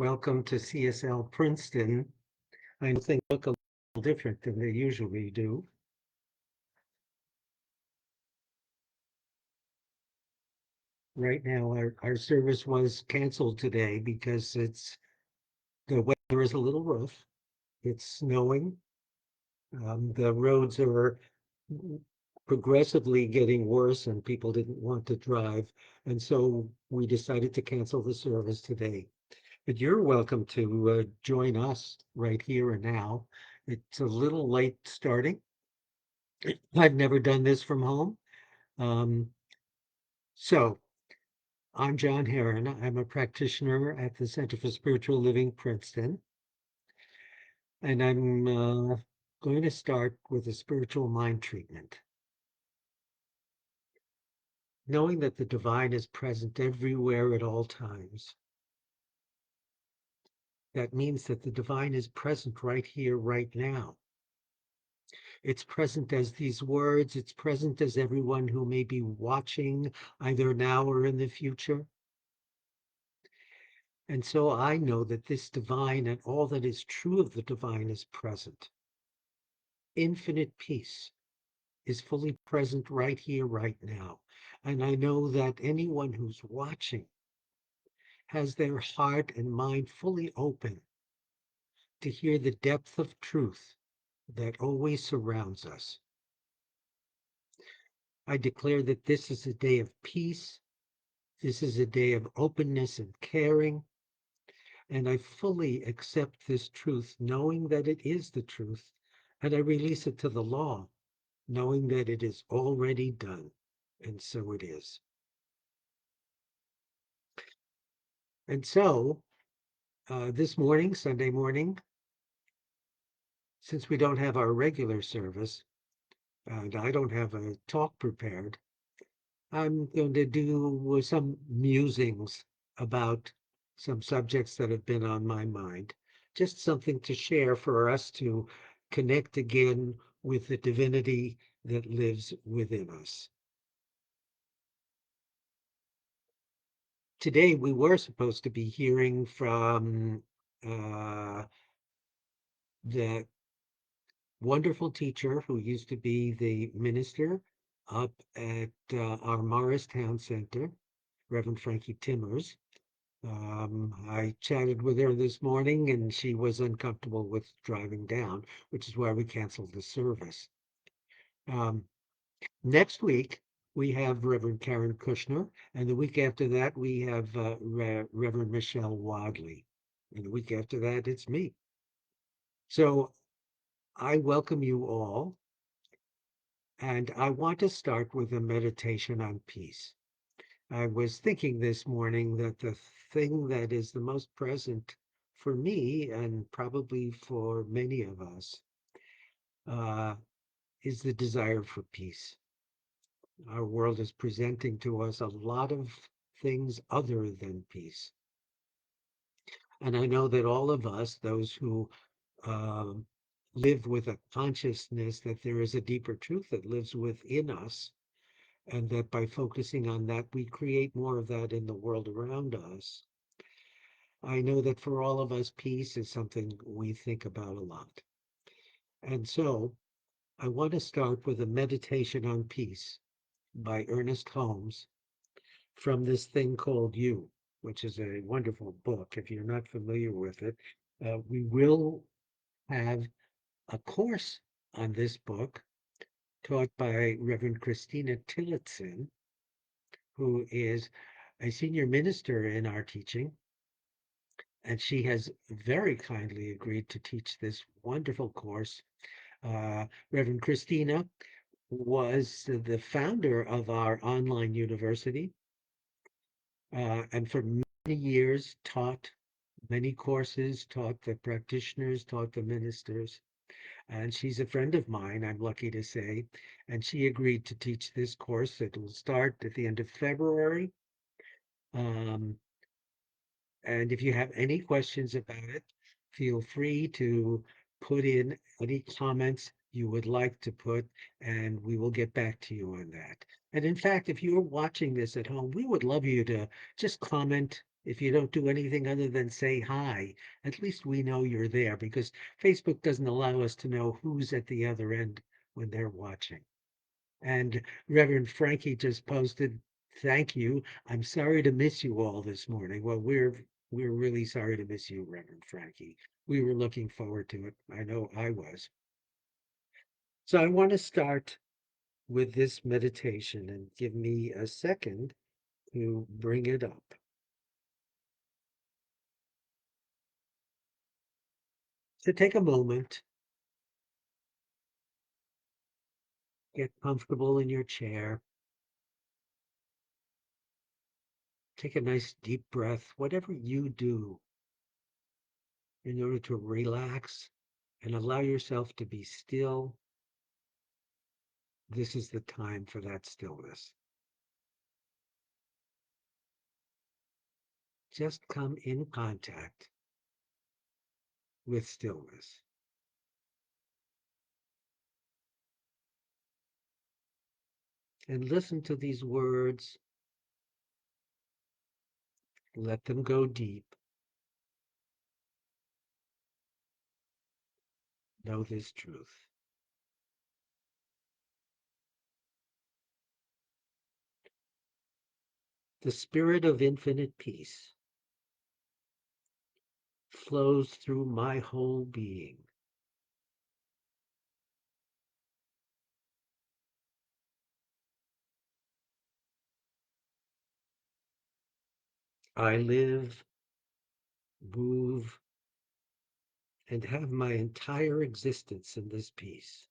Welcome to CSL Princeton. I know things look a little different than they usually do. Right now, our service was canceled today because the weather is a little rough. It's snowing. The roads are progressively getting worse and people didn't want to drive. And so we decided to cancel the service today. But you're welcome to join us right here and now. It's a little late starting. I've never done this from home. Um, so I'm Jon Heron. I'm a practitioner at the Center for Spiritual Living, Princeton, and I'm going to start with a spiritual mind treatment. Knowing that the divine is present everywhere at all times, that means that the divine is present right here, right now. It's present as these words, it's present as everyone who may be watching either now or in the future. And so I know that this divine and all that is true of the divine is present. Infinite peace is fully present right here, right now. And I know that anyone who's watching has their heart and mind fully open to hear the depth of truth that always surrounds us. I declare that this is a day of peace. This is a day of openness and caring. And I fully accept this truth, knowing that it is the truth. And I release it to the law, knowing that it is already done. And so it is. And so this morning, Sunday morning, since we don't have our regular service and I don't have a talk prepared, I'm going to do some musings about some subjects that have been on my mind. Just something to share for us to connect again with the divinity that lives within us. Today, we were supposed to be hearing from uh, the wonderful teacher who used to be the minister up at our Morristown Center, Reverend Frankie Timmers. I chatted with her this morning and she was uncomfortable with driving down, which is why we canceled the service. Um, Next week, we have Reverend Karen Kushner, and the week after that, we have Reverend Michelle Wadley. And the week after that, it's me. So I welcome you all, and I want to start with a meditation on peace. I was thinking this morning that the thing that is the most present for me, and probably for many of us, uh, is the desire for peace. Our world is presenting to us a lot of things other than peace. And I know that all of us, those who um, live with a consciousness that there is a deeper truth that lives within us, and that by focusing on that, we create more of that in the world around us. I know that for all of us, peace is something we think about a lot. And so I want to start with a meditation on peace by Ernest Holmes from this thing called You, which is a wonderful book. If you're not familiar with it, we will have a course on this book taught by Reverend Christina Tillotson, who is a senior minister in our teaching. And she has very kindly agreed to teach this wonderful course. Reverend Christina was the founder of our online university, and for many years taught many courses, taught the practitioners, taught the ministers. And she's a friend of mine, I'm lucky to say. And she agreed to teach this course. It will start at the end of February. Um, And if you have any questions about it, feel free to put in any comments you would like to put, and we will get back to you on that. And in fact, if you're watching this at home, we would love you to just comment If you don't do anything other than say hi, at least we know you're there because Facebook doesn't allow us to know who's at the other end when they're watching. And Reverend Frankie just posted, "Thank you. I'm sorry to miss you all this morning." Well, we're really sorry to miss you, Reverend Frankie. We were looking forward to it. I know I was. So I want to start with this meditation and give me a second to bring it up. So take a moment, get comfortable in your chair, take a nice deep breath, whatever you do in order to relax and allow yourself to be still. This is the time for that stillness. Just come in contact with stillness and listen to these words. Let them go deep. Know this truth. The spirit of infinite peace flows through my whole being. I live, move, and have my entire existence in this peace.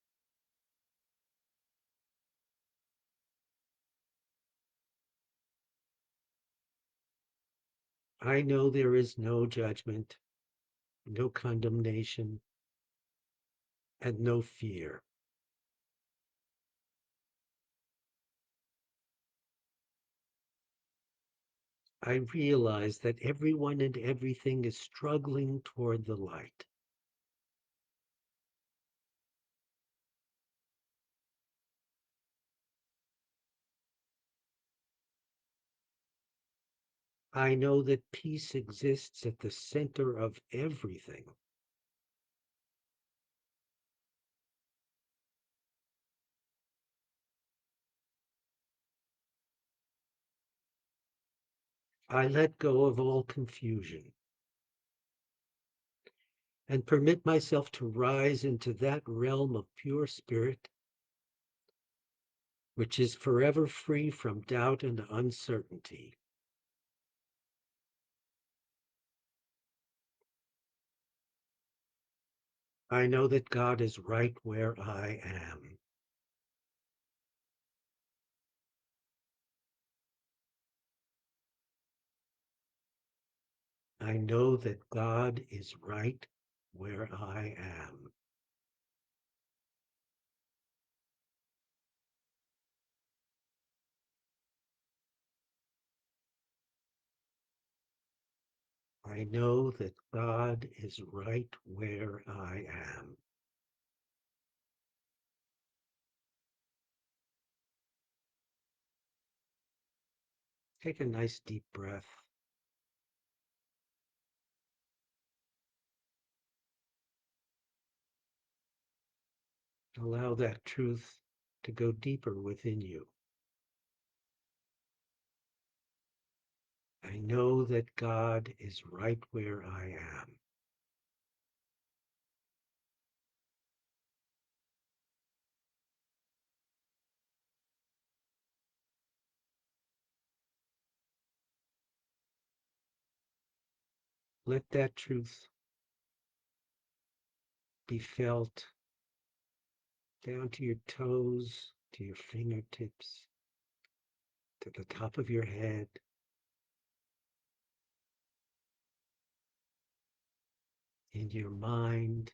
I know there is no judgment, no condemnation, and no fear. I realize that everyone and everything is struggling toward the light. I know that peace exists at the center of everything. I let go of all confusion and permit myself to rise into that realm of pure spirit which is forever free from doubt and uncertainty. I know that God is right where I am. I know that God is right where I am. I know that God is right where I am. Take a nice deep breath. Allow that truth to go deeper within you. I know that God is right where I am. Let that truth be felt down to your toes, to your fingertips, to the top of your head, in your mind,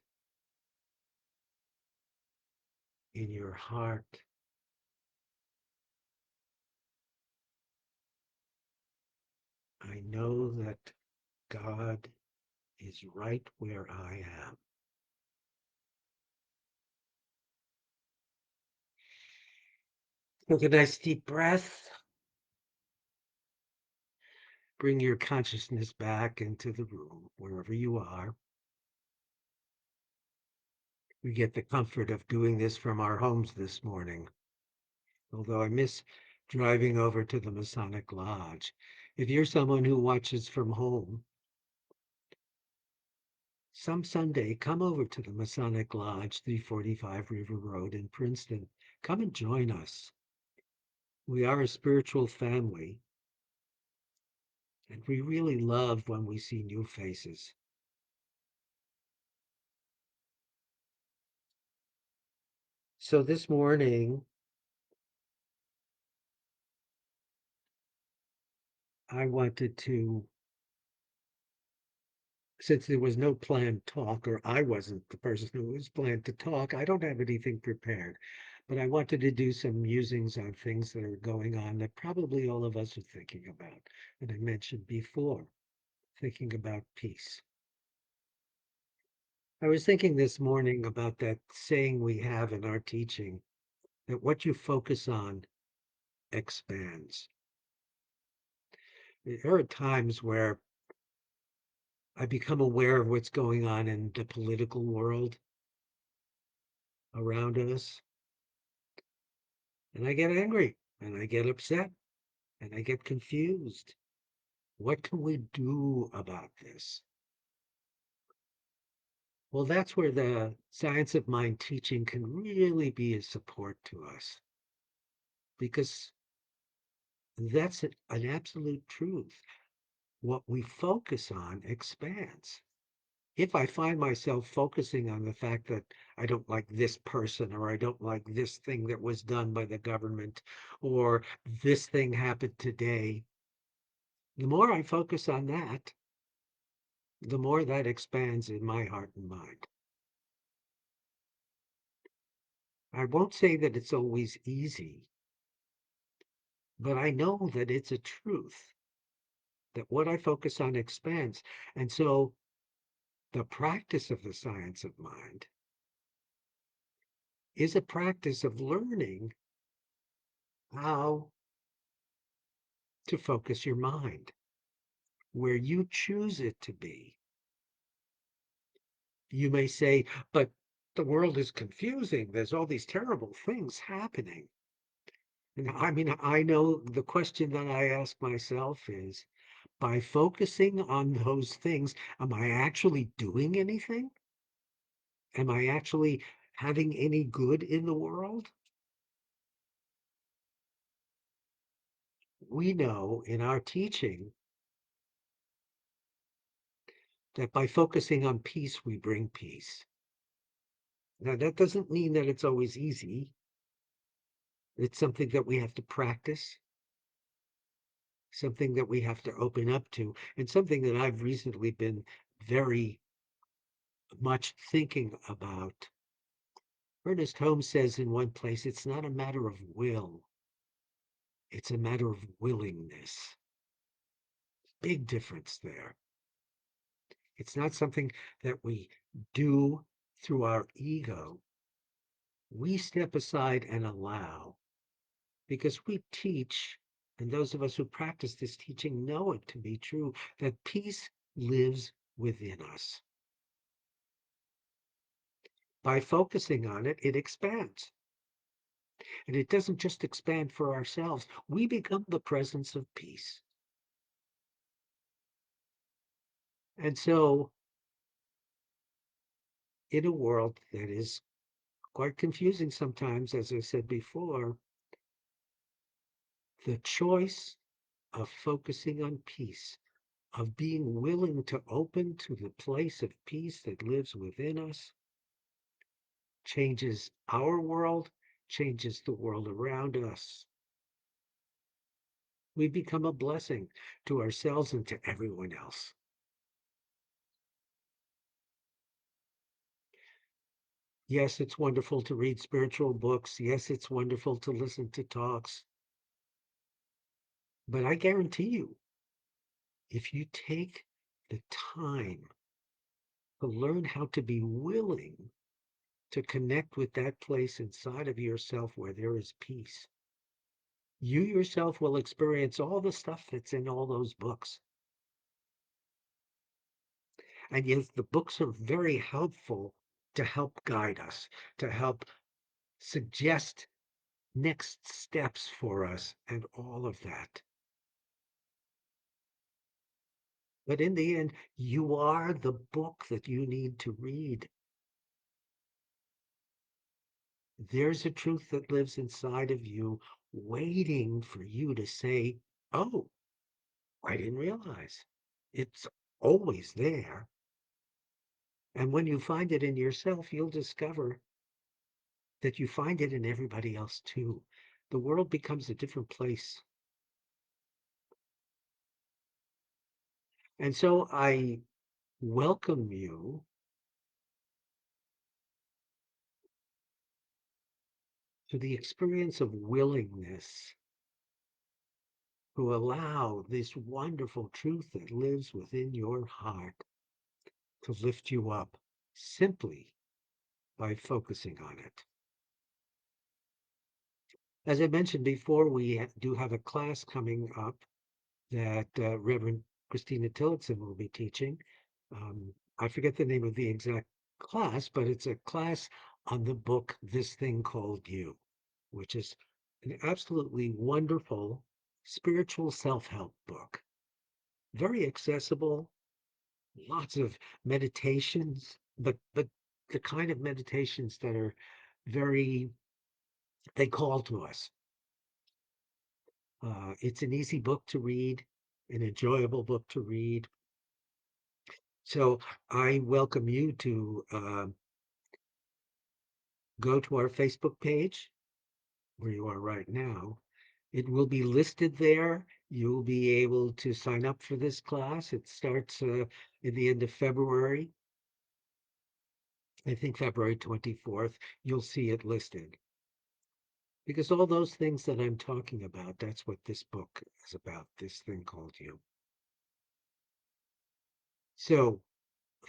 in your heart. I know that God is right where I am. Take a nice deep breath. Bring your consciousness back into the room, wherever you are. We get the comfort of doing this from our homes this morning, although I miss driving over to the Masonic Lodge. If you're someone who watches from home, some Sunday, come over to the Masonic Lodge, 345 River Road in Princeton. Come and join us. We are a spiritual family, and we really love when we see new faces. So this morning, I wanted to, since there was no planned talk, or I wasn't the person who was planned to talk, I don't have anything prepared. But I wanted to do some musings on things that are going on that probably all of us are thinking about. And I mentioned before, thinking about peace. I was thinking this morning about that saying we have in our teaching that what you focus on expands. There are times where I become aware of what's going on in the political world around us, and I get angry and I get upset and I get confused. What can we do about this? Well, that's where the science of mind teaching can really be a support to us because that's an absolute truth. What we focus on expands. If I find myself focusing on the fact that I don't like this person or I don't like this thing that was done by the government or this thing happened today, the more I focus on that, the more that expands in my heart and mind. I won't say that it's always easy, but I know that it's a truth that what I focus on expands. And so the practice of the science of mind is a practice of learning how to focus your mind where you choose it to be. You may say, but the world is confusing. There's all these terrible things happening. And I mean, I know the question that I ask myself is, by focusing on those things, am I actually doing anything? Am I actually having any good in the world? We know in our teaching that by focusing on peace, we bring peace. Now, that doesn't mean that it's always easy. It's something that we have to practice, something that we have to open up to, and something that I've recently been very much thinking about. Ernest Holmes says in one place, it's not a matter of will, it's a matter of willingness. Big difference there. It's not something that we do through our ego. We step aside and allow because we teach, and those of us who practice this teaching know it to be true, that peace lives within us. By focusing on it, it expands. And it doesn't just expand for ourselves. We become the presence of peace. And so, in a world that is quite confusing sometimes, as I said before, the choice of focusing on peace, of being willing to open to the place of peace that lives within us, changes our world, changes the world around us. We become a blessing to ourselves and to everyone else. Yes, it's wonderful to read spiritual books. Yes, it's wonderful to listen to talks. But I guarantee you, if you take the time to learn how to be willing to connect with that place inside of yourself where there is peace, you yourself will experience all the stuff that's in all those books. And yes, the books are very helpful to help guide us, to help suggest next steps for us and all of that. But in the end, you are the book that you need to read. There's a truth that lives inside of you waiting for you to say, "Oh, I didn't realize." It's always there. And when you find it in yourself, you'll discover that you find it in everybody else too. The world becomes a different place. And so I welcome you to the experience of willingness to allow this wonderful truth that lives within your heart to lift you up simply by focusing on it. As I mentioned before, we do have a class coming up that Reverend Christina Tillotson will be teaching. I forget the name of the exact class, but it's a class on the book This Thing Called You, which is an absolutely wonderful spiritual self-help book. Very accessible, lots of meditations, but the kind of meditations that are very they call to us. It's an easy book to read, an enjoyable book to read. So I welcome you to go to our Facebook page where you are right now. It will be listed there. You'll be able to sign up for this class. It starts in the end of February. I think February 24th. You'll see it listed. Because all those things that I'm talking about, that's what this book is about, this thing called you. So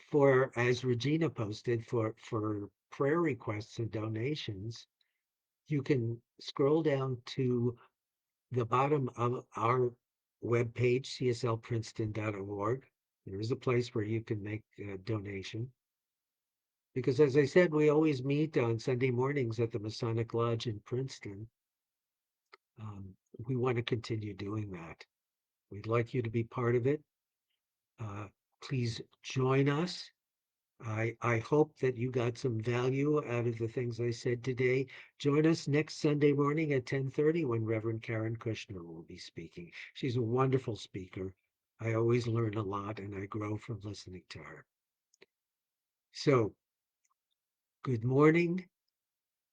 for, as Regina posted, for prayer requests and donations, you can scroll down to the bottom of our webpage, cslprinceton.org. There is a place where you can make a donation. Because as I said, we always meet on Sunday mornings at the Masonic Lodge in Princeton. We want to continue doing that. We'd like you to be part of it. Uh, please join us. I hope that you got some value out of the things I said today. Join us next Sunday morning at 10:30 when Reverend Karen Kushner will be speaking. She's a wonderful speaker. I always learn a lot and I grow from listening to her. So, good morning.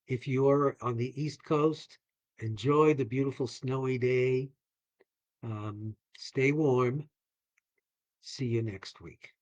If you're on the East Coast, enjoy the beautiful snowy day. Stay warm. See you next week.